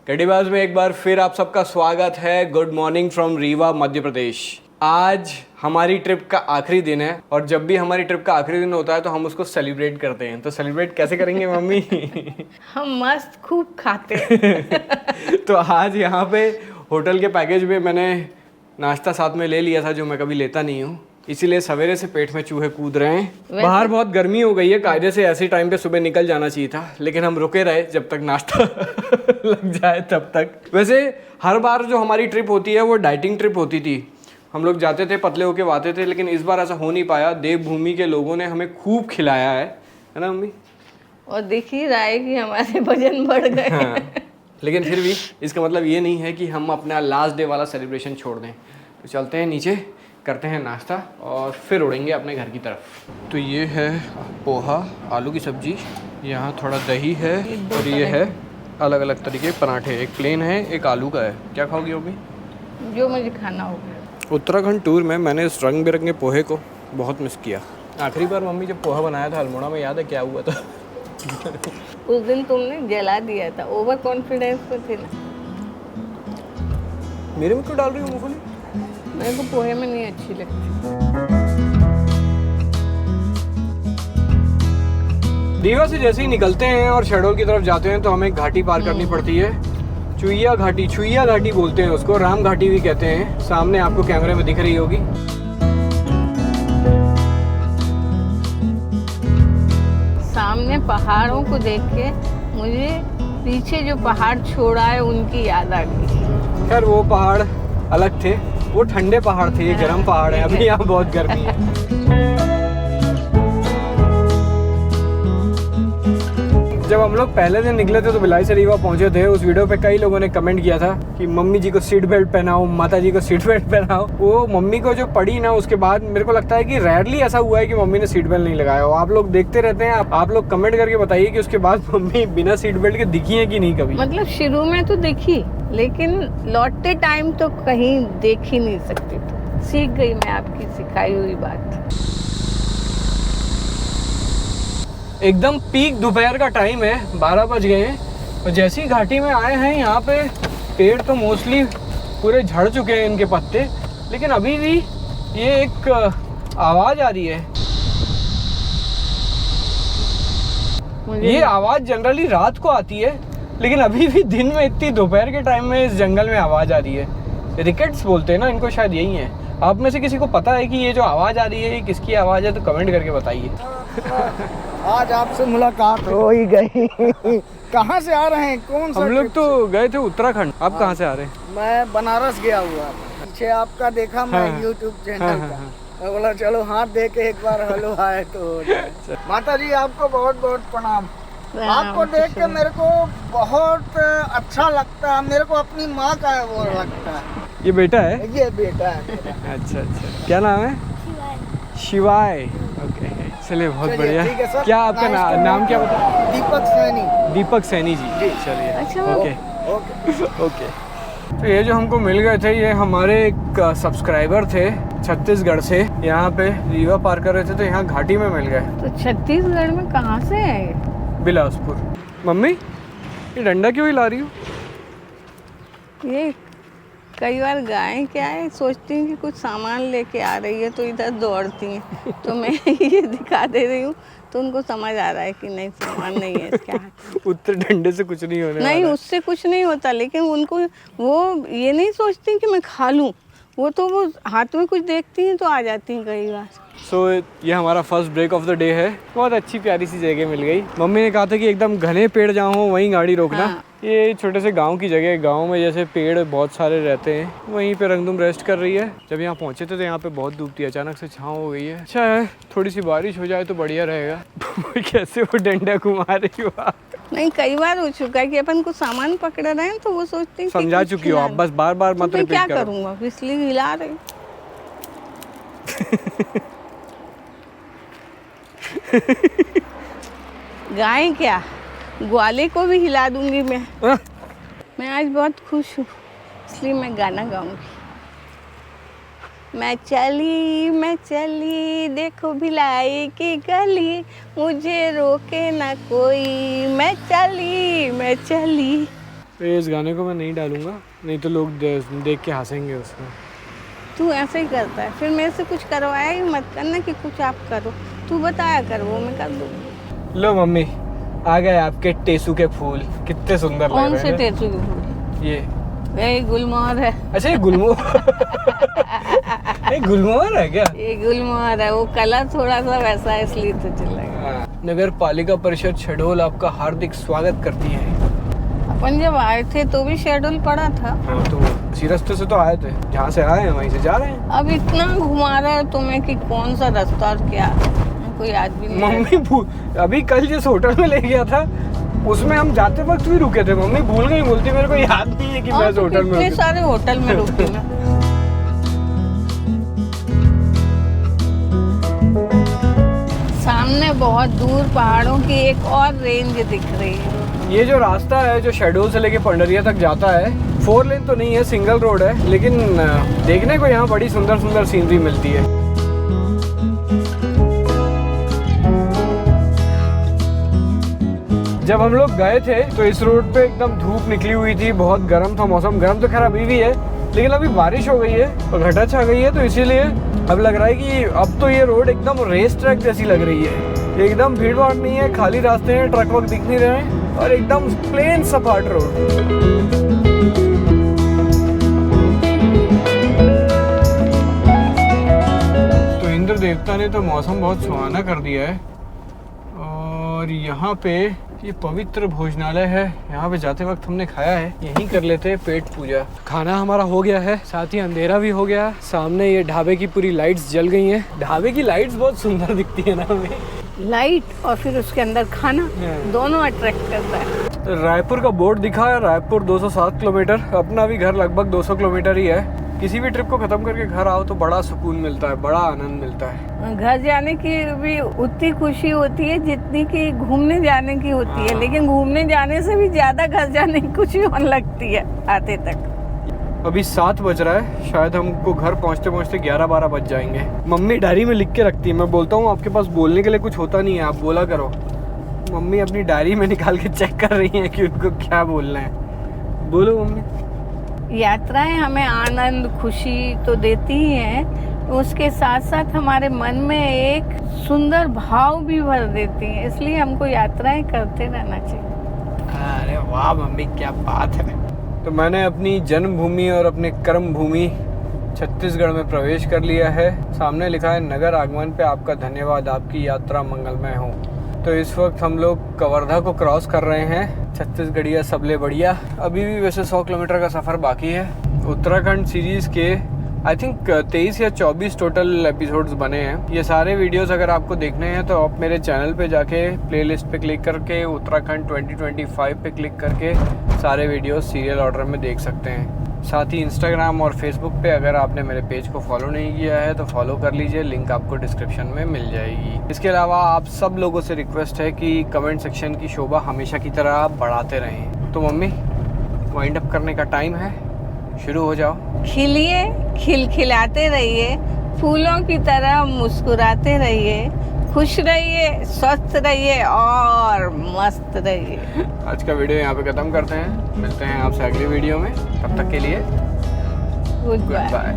गड्डीबाज में एक बार फिर आप सबका स्वागत है। Good morning from Rewa, Madhya Pradesh. आज हमारी ट्रिप का आखिरी दिन है और जब भी हमारी ट्रिप का आखिरी दिन होता है तो हम उसको सेलिब्रेट करते हैं। तो सेलिब्रेट कैसे करेंगे मम्मी? हम मस्त खूब खाते हैं। तो आज यहाँ पे होटल के पैकेज में मैंने नाश्ता साथ में ले लिया था, जो मैं कभी लेता नहीं हूँ, इसीलिए सवेरे से पेट में चूहे कूद रहे हैं। बाहर बहुत गर्मी हो गई है, कायदे से ऐसे टाइम पे सुबह निकल जाना चाहिए था, लेकिन हम रुके रहे जब तक नाश्ता लग जाए तब तक। वैसे हर बार जो हमारी ट्रिप होती है वो डाइटिंग ट्रिप होती थी, हम लोग जाते थे पतले होके आते थे, लेकिन इस बार ऐसा हो नहीं पाया। देवभूमि के लोगों ने हमें खूब खिलाया है ना मम्मी? और दिख ही रहा है कि हमारे वजन बढ़ गए। हाँ, लेकिन फिर भी इसका मतलब ये नहीं है कि हम अपना लास्ट डे वाला सेलिब्रेशन छोड़ दें। तो चलते हैं नीचे, करते हैं नाश्ता और फिर उड़ेंगे अपने घर की तरफ। तो ये है पोहा, आलू की सब्जी, यहाँ थोड़ा दही है और ये है अलग अलग तरीके के पराठे। एक प्लेन है, एक आलू का है। क्या खाओगी अभी? जो मुझे खाना होगा। उत्तराखंड टूर में मैंने इस रंग बिरंगे पोहे को बहुत मिस किया। आखिरी बार मम्मी जब पोहा बनाया था अल्मोड़ा में, याद है क्या हुआ था? उस दिन तुमने जला दिया था, ओवर कॉन्फिडेंस में थे ना। मेरे में क्यों डाल रही हो मूंगफली? मेरे को पोहे में नहीं अच्छी लगती। रीवा से जैसे ही निकलते हैं और शहडोल की तरफ जाते हैं तो हमें एक घाटी पार करनी पड़ती है। चुईया घाटी बोलते हैं उसको, राम घाटी भी कहते हैं। सामने आपको कैमरे में दिख रही होगी। सामने पहाड़ों को देख के मुझे पीछे जो पहाड़ छोड़ा है उनकी याद आ गई। खैर वो पहाड़ अलग थे, वो ठंडे पहाड़ थे, ये गर्म पहाड़ है। अभी यहाँ बहुत गर्मी है। जब हम लोग पहले दिन निकले थे तो भिलाई से रीवा पहुंचे थे, उस वीडियो पे कई लोगों ने कमेंट किया था कि मम्मी जी को सीट बेल्ट पहनाओ, माता जी को सीट बेल्ट पहनाओ। वो मम्मी को जो पड़ी ना, उसके बाद मेरे को लगता है कि रेयरली ऐसा हुआ है कि मम्मी ने सीट बेल्ट नहीं लगाया हो। आप लोग देखते रहते हैं, आप लोग कमेंट करके बताइए कि उसके बाद मम्मी बिना सीट बेल्ट के दिखी है कि नहीं कभी। मतलब शुरू में तो दिखी, लेकिन लौटते टाइम तो कहीं देख ही नहीं सकती थी। सीख गई मैं आपकी सिखाई हुई बात। एकदम पीक दोपहर का टाइम है, 12 बज गए हैं और जैसी घाटी में आए हैं यहाँ पे पेड़ तो मोस्टली पूरे झड़ चुके हैं इनके पत्ते, लेकिन अभी भी ये एक आवाज़ आ रही है। ये आवाज़ जनरली रात को आती है, लेकिन अभी भी दिन में इतनी दोपहर के टाइम में इस जंगल में आवाज़ आ रही है। रिकेट्स बोलते हैं ना इनको, शायद यही है। आप में से किसी को पता है कि ये जो आवाज़ आ रही है ये किसकी आवाज़ है तो कमेंट करके बताइए। आज आपसे मुलाकात हो ही गई। कहाँ से आ रहे हैं? कौन सा? हम लोग तो गए थे उत्तराखंड। आप कहाँ से आ रहे हैं? मैं बनारस गया हुआ। पीछे आपका देखा मैं यूट्यूब चैनल का। मैं बोला चलो हाथ दे के एक बार हेलो हाय तो हो जाए। माता जी आपको बहुत बहुत प्रणाम। आपको देख के मेरे को बहुत अच्छा लगता है। मेरे को अपनी माँ का वो लगता है। ये बेटा है? ये बेटा है मेरा। अच्छा अच्छा, क्या नाम है? शिवाय। ओके, चलिए बहुत बढ़िया। क्या आपका नाम क्या बता? दीपक सैनी। दीपक सैनी जी। चलिए अच्छा, ओके ओके। तो ये जो हमको मिल गए थे, ये हमारे एक सब्सक्राइबर थे छत्तीसगढ़ से, यहाँ पे रीवा पार कर रहे थे तो यहाँ घाटी में मिल गए। तो छत्तीसगढ़ में कहाँ से है? बिलासपुर। मम्मी ये डंडा क्यों हिला रही हो? ये कई बार गायें क्या है, सोचती हैं कि कुछ सामान लेके आ रही है तो इधर दौड़ती हैं। तो मैं ये दिखा दे रही हूँ तो उनको समझ आ रहा है कि नहीं सामान नहीं है इसके हाथ। उत्तर डंडे से कुछ नहीं होने नहीं, वाला। उससे कुछ नहीं होता, लेकिन उनको वो ये नहीं सोचती कि मैं खा लूँ। वो हाथ में कुछ देखती हैं तो आ जाती हैं कई बार। सो ये हमारा first break of the day है। बहुत अच्छी प्यारी सी जगह मिल गई। मम्मी ने कहा था कि एकदम घने पेड़ जहाँ हो वहीं गाड़ी रोकना। हाँ। ये छोटे से गांव की जगह है। गांव में जैसे पेड़ बहुत सारे रहते हैं, वहीं पे रंगदुम रेस्ट कर रही है। जब यहाँ पहुँचे थे तो यहाँ पे बहुत धूप थी, अचानक से छाँव हो गई है। अच्छा है, थोड़ी सी बारिश हो जाए तो बढ़िया रहेगा। कैसे वो डंडा घुमा रही हो आप? नहीं, कई बार हो चुका है कि अपन को सामान पकड़ रहे हैं तो वो सोचते हैं समझा चुकी हो आप, बस बार बार मत रिपीट करो। क्या करूँगा, इसलिए हिला रही। गाय क्या, ग्वाले को भी हिला दूंगी मैं। मैं आज बहुत खुश हूँ, इसलिए मैं गाना गाऊंगी। मैं चली देखो भिलाई की गली, मुझे रोके ना कोई। मैं चली तो इस गाने को मैं नहीं डालूंगा, नहीं तो लोग देख के हंसेंगे उसको। तू ऐसे ही करता है, फिर मेरे से कुछ करवाया ही मत करना कि कुछ आप करो, तू बताया कर वो मैं कर दूँगी। लो मम्मी, आ गए आपके टेसू के फूल, कितने सुंदर लग कौन रहे से हैं। टेसू के फूल? ये गुलमोहर है। अच्छा, ये गुलमोहर ये गुलमोहर है क्या? ये गुलमोहर है, वो कलर थोड़ा सा वैसा है इसलिए तो चलेगा। नगर पालिका परिषद शहडोल आपका हार्दिक स्वागत करती है। अपन जब आए थे तो भी शेड्यूल पड़ा था। हाँ, तो उसी रास्ते से तो आए थे, जहाँ से आए हैं वहीं से जा रहे हैं। अब इतना घुमा रहा है तुम्हें कि कौन सा रास्ता और क्या, कोई याद भी नहीं। मम्मी अभी कल जिस होटल में ले गया था उसमें हम जाते वक्त भी रुके थे। मम्मी भूल गई, बोलती मेरे को याद नहीं है कि मैं इस होटल में कितने रुकी। सारे होटल में रुकी मैं। सामने बहुत दूर पहाड़ों की एक और रेंज दिख रही है। ये जो रास्ता है जो शहडोल से लेके पंडरिया तक जाता है, 4 लेन तो नहीं है, सिंगल रोड है, लेकिन देखने को यहाँ बड़ी सुंदर सुंदर सीनरी मिलती है। जब हम लोग गए थे तो इस रोड पे एकदम धूप निकली हुई थी, बहुत गर्म था मौसम। गर्म तो खैर अभी भी है, लेकिन अभी बारिश हो गई है और घटा छा गई है, तो इसीलिए अब लग रहा है कि अब तो ये रोड एकदम रेस ट्रैक जैसी लग रही है। एकदम भीड़ भाड़ नहीं है, खाली रास्ते हैं, ट्रक वक दिख नहीं रहे हैं और एकदम प्लेन सपाट रोड। तो इंद्र देवता ने तो मौसम बहुत सुहाना कर दिया है। और यहाँ पे ये पवित्र भोजनालय है, यहाँ पे जाते वक्त हमने खाया है, यहीं कर लेते हैं पेट पूजा। खाना हमारा हो गया है, साथ ही अंधेरा भी हो गया। सामने ये ढाबे की पूरी लाइट्स जल गई हैं। ढाबे की लाइट्स बहुत सुंदर दिखती है ना हमें। लाइट और फिर उसके अंदर खाना, दोनों अट्रैक्ट करता है। रायपुर का बोर्ड दिखा है, रायपुर 207 किलोमीटर, अपना भी घर लगभग 200 किलोमीटर ही है। किसी भी ट्रिप को खत्म करके घर आओ तो बड़ा सुकून मिलता है, बड़ा आनंद मिलता है। घर जाने की भी उतनी खुशी होती है जितनी कि घूमने जाने की होती है, लेकिन घूमने जाने से भी ज्यादा घर जाने की खुशी होने लगती है आते तक। अभी 7 बज रहा है, शायद हमको घर पहुंचते पहुंचते 11-12 बज जाएंगे। मम्मी डायरी में लिख के रखती है, मैं बोलता हूँ आपके पास बोलने के लिए कुछ होता नहीं है, आप बोला करो। मम्मी अपनी डायरी में निकाल के चेक कर रही हैं कि उनको क्या बोलना है। बोलो मम्मी। यात्राएं हमें आनंद खुशी तो देती ही हैं, उसके साथ साथ हमारे मन में एक सुंदर भाव भी भर देती हैं, इसलिए हमको यात्राएं करते रहना चाहिए। अरे वाह मम्मी, क्या बात है। तो मैंने अपनी जन्मभूमि और अपने कर्म भूमि छत्तीसगढ़ में प्रवेश कर लिया है। सामने लिखा है नगर आगमन पे आपका धन्यवाद, आपकी यात्रा मंगलमय हो। तो इस वक्त हम लोग कवर्धा को क्रॉस कर रहे हैं। छत्तीसगढ़िया सबले बढ़िया। अभी भी वैसे 100 किलोमीटर का सफ़र बाकी है। उत्तराखंड सीरीज़ के आई थिंक 23 या 24 टोटल एपिसोड्स बने हैं। ये सारे वीडियोस अगर आपको देखने हैं तो आप मेरे चैनल पे जाके प्लेलिस्ट पे क्लिक करके उत्तराखंड 2025 पे क्लिक करके सारे वीडियोस सीरियल ऑर्डर में देख सकते हैं। साथ ही इंस्टाग्राम और फेसबुक पे अगर आपने मेरे पेज को फॉलो नहीं किया है तो फॉलो कर लीजिए, लिंक आपको डिस्क्रिप्शन में मिल जाएगी। इसके अलावा आप सब लोगों से रिक्वेस्ट है कि कमेंट सेक्शन की शोभा हमेशा की तरह आप बढ़ाते रहें। तो मम्मी, वाइंड अप करने का टाइम है, शुरू हो जाओ। खिलिए, खिलखिलाते रहिए, फूलों की तरह मुस्कुराते रहिए, खुश रहिए, स्वस्थ रहिए और मस्त रहिए। आज का वीडियो यहाँ पे ख़त्म करते हैं, मिलते हैं आपसे अगली वीडियो में। तब तक के लिए गुड बाय। बाय।